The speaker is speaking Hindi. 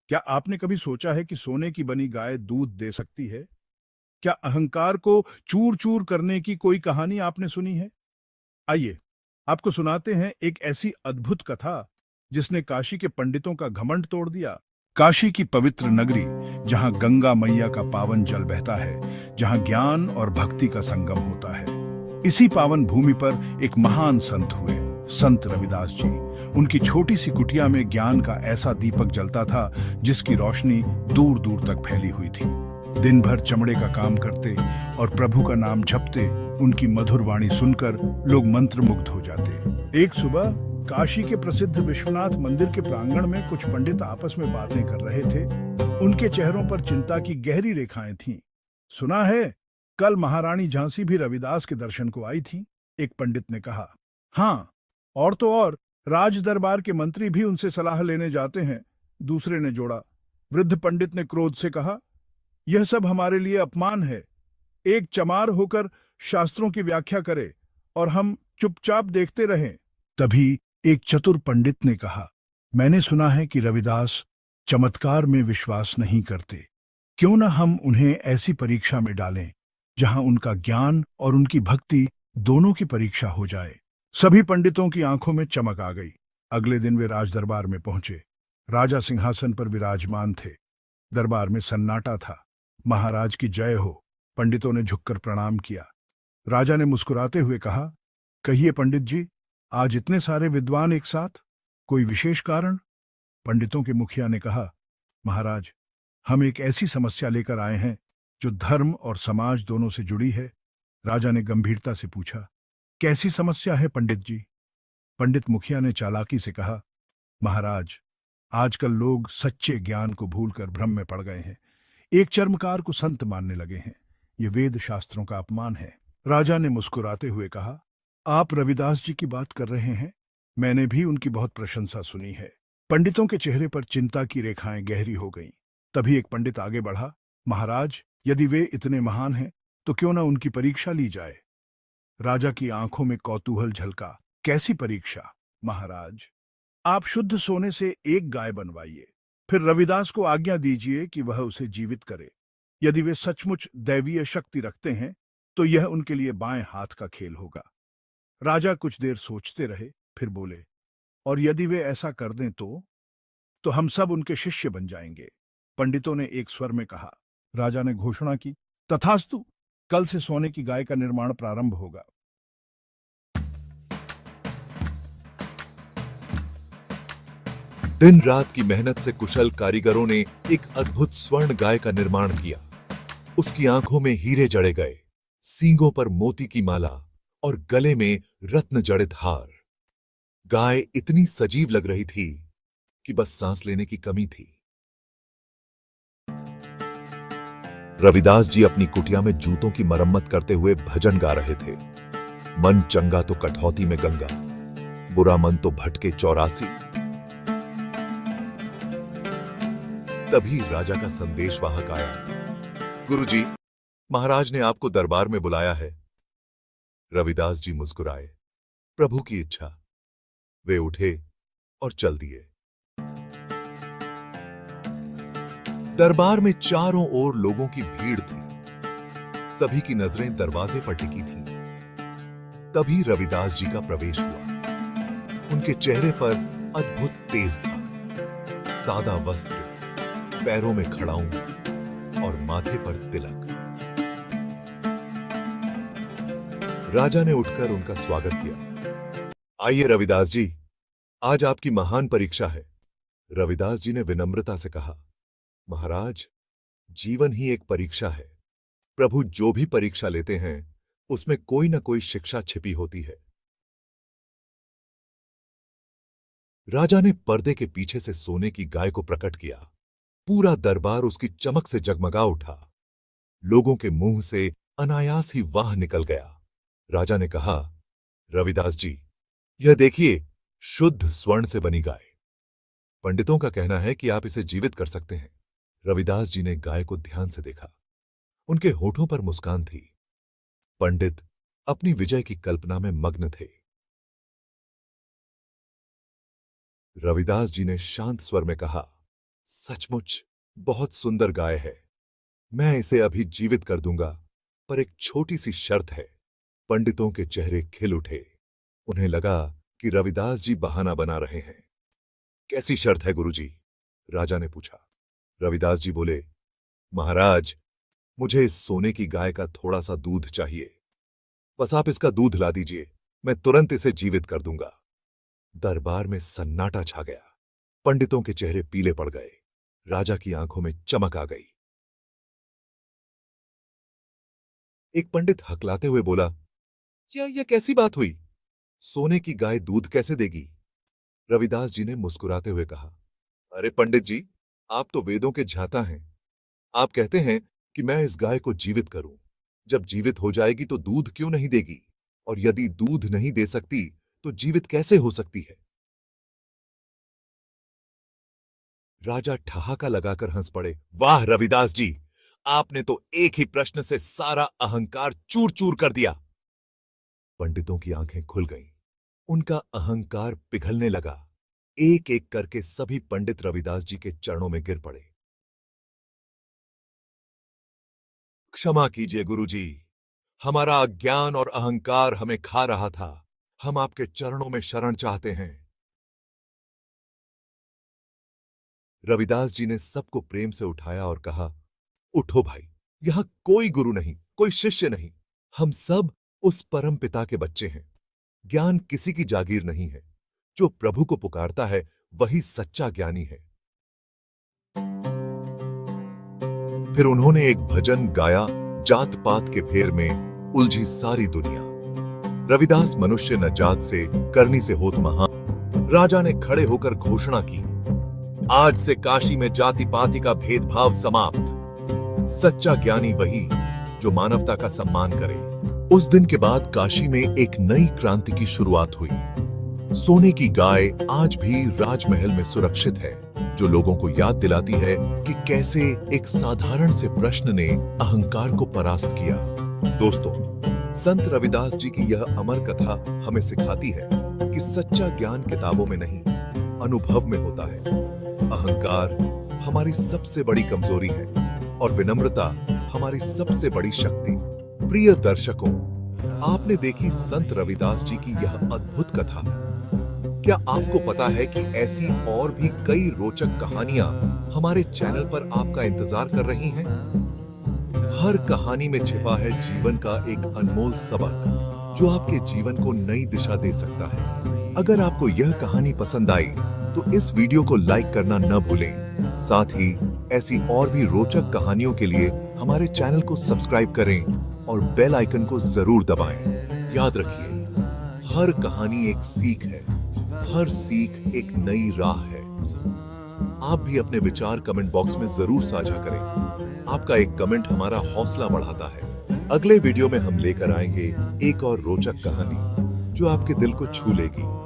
क्या आपने कभी सोचा है कि सोने की बनी गाय दूध दे सकती है? क्या अहंकार को चूर-चूर करने की कोई कहानी आपने सुनी है? आइए, आपको सुनाते हैं एक ऐसी अद्भुत कथा जिसने काशी के पंडितों का घमंड तोड़ दिया। काशी की पवित्र नगरी, जहां गंगा मैया का पावन जल बहता है, जहां ज्ञान और भक्ति का संगम होता है। इसी पावन भूमि पर एक महान संत हुए, संत रविदास जी। उनकी छोटी सी कुटिया में ज्ञान का ऐसा दीपक जलता था जिसकी रोशनी दूर दूर तक फैली हुई थी। दिन भर चमड़े का काम करते और प्रभु का नाम जपते। उनकी मधुर वाणी सुनकर लोग मंत्रमुग्ध हो जाते। एक सुबह काशी के प्रसिद्ध विश्वनाथ मंदिर के प्रांगण में कुछ पंडित आपस में बातें कर रहे थे। उनके चेहरों पर चिंता की गहरी रेखाएं थीं। सुना है, कल महारानी झांसी भी रविदास के दर्शन को आई थी, एक पंडित ने कहा। हाँ, और तो और राज दरबार के मंत्री भी उनसे सलाह लेने जाते हैं, दूसरे ने जोड़ा। वृद्ध पंडित ने क्रोध से कहा, यह सब हमारे लिए अपमान है। एक चमार होकर शास्त्रों की व्याख्या करे और हम चुपचाप देखते रहें। तभी एक चतुर पंडित ने कहा, मैंने सुना है कि रविदास चमत्कार में विश्वास नहीं करते। क्यों न हम उन्हें ऐसी परीक्षा में डालें जहां उनका ज्ञान और उनकी भक्ति दोनों की परीक्षा हो जाए। सभी पंडितों की आंखों में चमक आ गई। अगले दिन वे राजदरबार में पहुंचे। राजा सिंहासन पर विराजमान थे। दरबार में सन्नाटा था। महाराज की जय हो। पंडितों ने झुककर प्रणाम किया। राजा ने मुस्कुराते हुए कहा, कहिए पंडित जी, आज इतने सारे विद्वान एक साथ, कोई विशेष कारण? पंडितों के मुखिया ने कहा, महाराज, हम एक ऐसी समस्या लेकर आए हैं जो धर्म और समाज दोनों से जुड़ी है। राजा ने गंभीरता से पूछा, कैसी समस्या है पंडित जी? पंडित मुखिया ने चालाकी से कहा, महाराज, आजकल लोग सच्चे ज्ञान को भूलकर भ्रम में पड़ गए हैं। एक चर्मकार को संत मानने लगे हैं। ये वेद शास्त्रों का अपमान है। राजा ने मुस्कुराते हुए कहा, आप रविदास जी की बात कर रहे हैं? मैंने भी उनकी बहुत प्रशंसा सुनी है। पंडितों के चेहरे पर चिंता की रेखाएं गहरी हो गईं। तभी एक पंडित आगे बढ़ा, महाराज, यदि वे इतने महान हैं तो क्यों ना उनकी परीक्षा ली जाए? राजा की आंखों में कौतूहल झलका। कैसी परीक्षा महाराज? आप शुद्ध सोने से एक गाय बनवाइए, फिर रविदास को आज्ञा दीजिए कि वह उसे जीवित करे। यदि वे सचमुच दैवीय शक्ति रखते हैं तो यह उनके लिए बाएं हाथ का खेल होगा। राजा कुछ देर सोचते रहे, फिर बोले, और यदि वे ऐसा कर दें तो हम सब उनके शिष्य बन जाएंगे। पंडितों ने एक स्वर में कहा। राजा ने घोषणा की, तथास्तु, कल से सोने की गाय का निर्माण प्रारंभ होगा। दिन रात की मेहनत से कुशल कारीगरों ने एक अद्भुत स्वर्ण गाय का निर्माण किया। उसकी आंखों में हीरे जड़े गए, सींगों पर मोती की माला और गले में रत्न जड़ित हार। गाय इतनी सजीव लग रही थी कि बस सांस लेने की कमी थी। रविदास जी अपनी कुटिया में जूतों की मरम्मत करते हुए भजन गा रहे थे। मन चंगा तो कठौती में गंगा, बुरा मन तो भटके 84। तभी राजा का संदेशवाहक आया। गुरुजी, महाराज ने आपको दरबार में बुलाया है। रविदास जी मुस्कुराए। प्रभु की इच्छा। वे उठे और चल दिए। दरबार में चारों ओर लोगों की भीड़ थी। सभी की नजरें दरवाजे पर टिकी थीं। तभी रविदास जी का प्रवेश हुआ। उनके चेहरे पर अद्भुत तेज था। सादा वस्त्र, पैरों में खड़ाऊं और माथे पर तिलक। राजा ने उठकर उनका स्वागत किया। आइए रविदास जी, आज आपकी महान परीक्षा है। रविदास जी ने विनम्रता से कहा, महाराज, जीवन ही एक परीक्षा है। प्रभु जो भी परीक्षा लेते हैं उसमें कोई ना कोई शिक्षा छिपी होती है। राजा ने पर्दे के पीछे से सोने की गाय को प्रकट किया। पूरा दरबार उसकी चमक से जगमगा उठा। लोगों के मुंह से अनायास ही वाह निकल गया। राजा ने कहा, रविदास जी, यह देखिए, शुद्ध स्वर्ण से बनी गाय। पंडितों का कहना है कि आप इसे जीवित कर सकते हैं। रविदास जी ने गाय को ध्यान से देखा। उनके होठों पर मुस्कान थी। पंडित अपनी विजय की कल्पना में मग्न थे। रविदास जी ने शांत स्वर में कहा, सचमुच बहुत सुंदर गाय है। मैं इसे अभी जीवित कर दूंगा, पर एक छोटी सी शर्त है। पंडितों के चेहरे खिल उठे। उन्हें लगा कि रविदास जी बहाना बना रहे हैं। कैसी शर्त है गुरुजी? राजा ने पूछा। रविदास जी बोले, महाराज, मुझे इस सोने की गाय का थोड़ा सा दूध चाहिए। बस आप इसका दूध ला दीजिए, मैं तुरंत इसे जीवित कर दूंगा। दरबार में सन्नाटा छा गया। पंडितों के चेहरे पीले पड़ गए। राजा की आंखों में चमक आ गई। एक पंडित हकलाते हुए बोला, यह कैसी बात हुई? सोने की गाय दूध कैसे देगी? रविदास जी ने मुस्कुराते हुए कहा, अरे पंडित जी, आप तो वेदों के झाता हैं। आप कहते हैं कि मैं इस गाय को जीवित करूं। जब जीवित हो जाएगी तो दूध क्यों नहीं देगी? और यदि दूध नहीं दे सकती तो जीवित कैसे हो सकती है? राजा ठहाका लगाकर हंस पड़े। वाह रविदास जी, आपने तो एक ही प्रश्न से सारा अहंकार चूर चूर कर दिया। पंडितों की आंखें खुल गईं। उनका अहंकार पिघलने लगा। एक एक करके सभी पंडित रविदास जी के चरणों में गिर पड़े। क्षमा कीजिए गुरुजी, हमारा अज्ञान और अहंकार हमें खा रहा था। हम आपके चरणों में शरण चाहते हैं। रविदास जी ने सबको प्रेम से उठाया और कहा, उठो भाई, यहां कोई गुरु नहीं, कोई शिष्य नहीं। हम सब उस परम पिता के बच्चे हैं। ज्ञान किसी की जागीर नहीं है। जो प्रभु को पुकारता है वही सच्चा ज्ञानी है। फिर उन्होंने एक भजन गाया, जात पात के फेर में उलझी सारी दुनिया। रविदास मनुष्य न जात से, करनी से होत महान। राजा ने खड़े होकर घोषणा की, आज से काशी में जाति पाति का भेदभाव समाप्त। सच्चा ज्ञानी वही जो मानवता का सम्मान करे। उस दिन के बाद काशी में एक नई क्रांति की शुरुआत हुई। सोने की गाय आज भी राजमहल में सुरक्षित है, जो लोगों को याद दिलाती है कि कैसे एक साधारण से प्रश्न ने अहंकार को परास्त किया। दोस्तों, संत रविदास जी की यह अमर कथा हमें सिखाती है कि सच्चा ज्ञान किताबों में नहीं, अनुभव में होता है। अहंकार हमारी सबसे बड़ी कमजोरी है और विनम्रता हमारी सबसे बड़ी शक्ति। प्रिय दर्शकों, आपने देखी संत रविदास जी की यह अद्भुत कथा। क्या आपको पता है कि ऐसी और भी कई रोचक कहानियां हमारे चैनल पर आपका इंतजार कर रही हैं? हर कहानी में छिपा है जीवन का एक अनमोल सबक, जो आपके जीवन को नई दिशा दे सकता है। अगर आपको यह कहानी पसंद आई तो इस वीडियो को लाइक करना न भूलें। साथ ही ऐसी और भी रोचक कहानियों के लिए हमारे चैनल को सब्सक्राइब करें और बेल आइकन को जरूर दबाएं। याद रखिए, हर कहानी एक सीख है, हर सीख एक नई राह है। आप भी अपने विचार कमेंट बॉक्स में जरूर साझा करें। आपका एक कमेंट हमारा हौसला बढ़ाता है। अगले वीडियो में हम लेकर आएंगे एक और रोचक कहानी जो आपके दिल को छू लेगी।